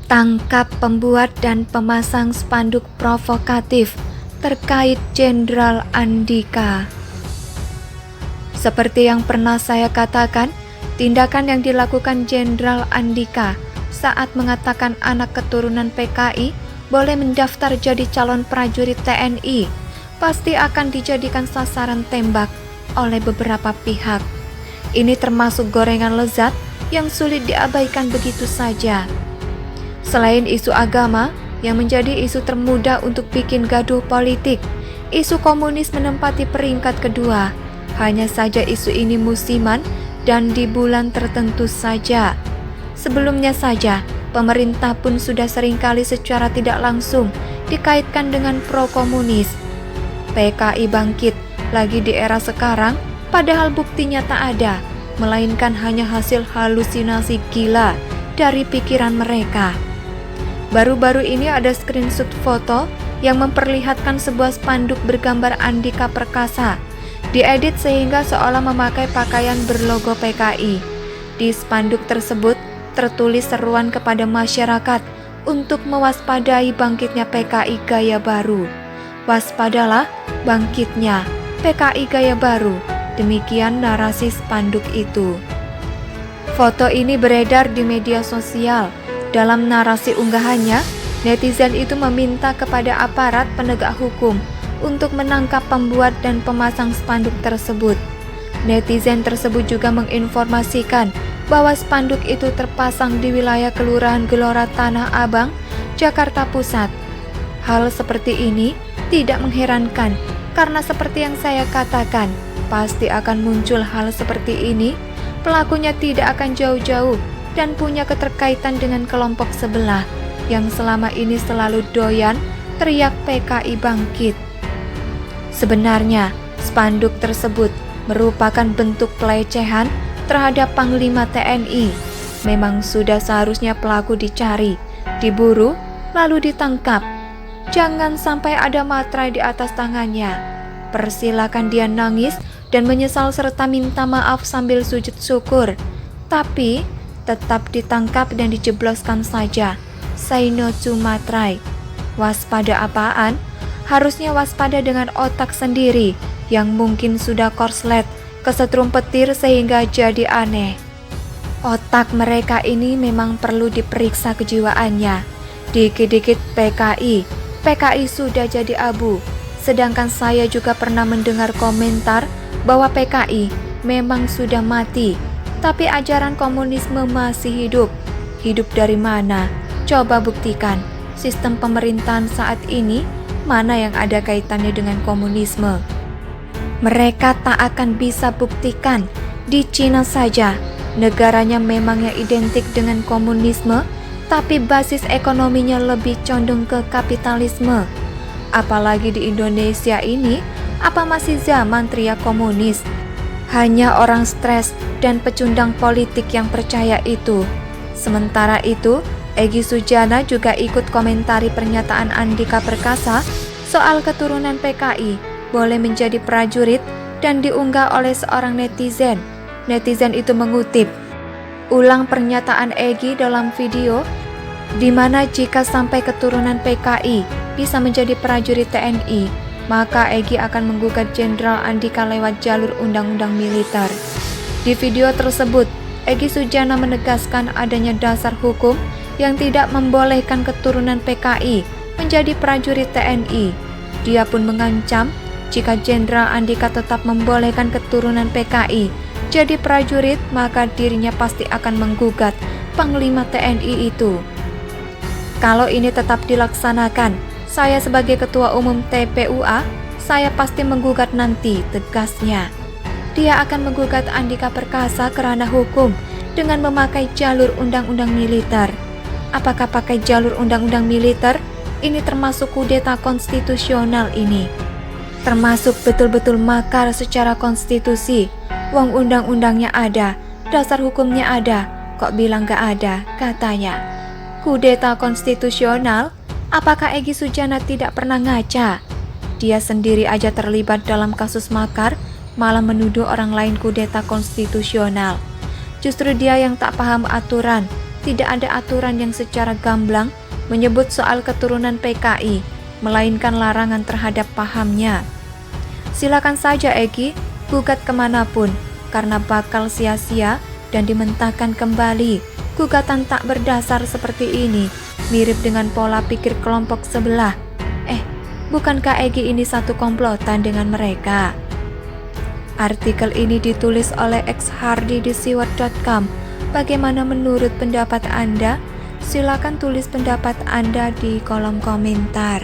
Tangkap pembuat dan pemasang spanduk provokatif terkait Jenderal Andika. Seperti yang pernah saya katakan, tindakan yang dilakukan Jenderal Andika saat mengatakan anak keturunan PKI boleh mendaftar jadi calon prajurit TNI pasti akan dijadikan sasaran tembak oleh beberapa pihak. Ini termasuk gorengan lezat yang sulit diabaikan begitu saja. Selain isu agama yang menjadi isu termudah untuk bikin gaduh politik, isu komunis menempati peringkat kedua. Hanya saja isu ini musiman dan di bulan tertentu saja. Sebelumnya saja, pemerintah pun sudah seringkali secara tidak langsung dikaitkan dengan pro-komunis. PKI bangkit lagi di era sekarang, padahal buktinya tak ada, melainkan hanya hasil halusinasi gila dari pikiran mereka. Baru-baru ini ada screenshot foto yang memperlihatkan sebuah spanduk bergambar Andika Perkasa, diedit sehingga seolah memakai pakaian berlogo PKI. Di spanduk tersebut tertulis seruan kepada masyarakat untuk mewaspadai bangkitnya PKI gaya baru. Waspadalah bangkitnya PKI gaya baru, demikian narasi spanduk itu. Foto ini beredar di media sosial. Dalam narasi unggahannya, netizen itu meminta kepada aparat penegak hukum untuk menangkap pembuat dan pemasang spanduk tersebut. Netizen tersebut juga menginformasikan bahwa spanduk itu terpasang di wilayah Kelurahan Gelora Tanah Abang, Jakarta Pusat. Hal seperti ini tidak mengherankan karena seperti yang saya katakan, pasti akan muncul hal seperti ini. Pelakunya tidak akan jauh-jauh dan punya keterkaitan dengan kelompok sebelah yang selama ini selalu doyan teriak PKI bangkit. Sebenarnya, spanduk tersebut merupakan bentuk pelecehan terhadap Panglima TNI. Memang sudah seharusnya pelaku dicari, diburu, lalu ditangkap. Jangan sampai ada materai di atas tangannya. Persilakan dia nangis dan menyesal serta minta maaf sambil sujud syukur. Tapi tetap ditangkap dan dijebloskan saja. Say no to materai. Waspada apaan? Harusnya waspada dengan otak sendiri yang mungkin sudah korslet, kesetrum petir sehingga jadi aneh. Otak mereka ini memang perlu diperiksa kejiwaannya. Dikit-dikit PKI sudah jadi abu. Sedangkan saya juga pernah mendengar komentar bahwa PKI memang sudah mati, tapi ajaran komunisme masih hidup. Hidup dari mana? Coba buktikan. Sistem pemerintahan saat ini, mana yang ada kaitannya dengan komunisme? Mereka tak akan bisa buktikan. Di Cina saja, negaranya memangnya identik dengan komunisme, tapi basis ekonominya lebih condong ke kapitalisme. Apalagi di Indonesia ini, apa masih zaman teriak komunis? Hanya orang stres dan pecundang politik yang percaya itu. Sementara itu, Egy Sujana juga ikut komentari pernyataan Andika Perkasa soal keturunan PKI boleh menjadi prajurit dan diunggah oleh seorang netizen. Netizen itu mengutip ulang pernyataan Egy dalam video, di mana jika sampai keturunan PKI bisa menjadi prajurit TNI, maka Egy akan menggugat Jenderal Andika lewat jalur undang-undang militer. Di video tersebut, Egy Sujana menegaskan adanya dasar hukum yang tidak membolehkan keturunan PKI menjadi prajurit TNI. Dia pun mengancam jika Jenderal Andika tetap membolehkan keturunan PKI jadi prajurit, maka dirinya pasti akan menggugat Panglima TNI itu. Kalau ini tetap dilaksanakan, saya sebagai Ketua Umum TPUA, saya pasti menggugat nanti, tegasnya. Dia akan menggugat Andika Perkasa ke ranah hukum dengan memakai jalur undang-undang militer. Apakah pakai jalur undang-undang militer? Ini termasuk kudeta konstitusional ini. Termasuk betul-betul makar secara konstitusi. Wong undang-undangnya ada, dasar hukumnya ada, kok bilang gak ada, katanya. Kudeta konstitusional? Apakah Egy Sujana tidak pernah ngaca? Dia sendiri aja terlibat dalam kasus makar, malah menuduh orang lain kudeta konstitusional. Justru dia yang tak paham aturan, tidak ada aturan yang secara gamblang menyebut soal keturunan PKI, melainkan larangan terhadap pahamnya. Silakan saja Egy, gugat kemanapun, karena bakal sia-sia dan dimentahkan kembali. Gugatan tak berdasar seperti ini mirip dengan pola pikir kelompok sebelah. Bukankah Egy ini satu komplotan dengan mereka? Artikel ini ditulis oleh X Hardy di siwat.com. Bagaimana menurut pendapat Anda? Silakan tulis pendapat Anda di kolom komentar.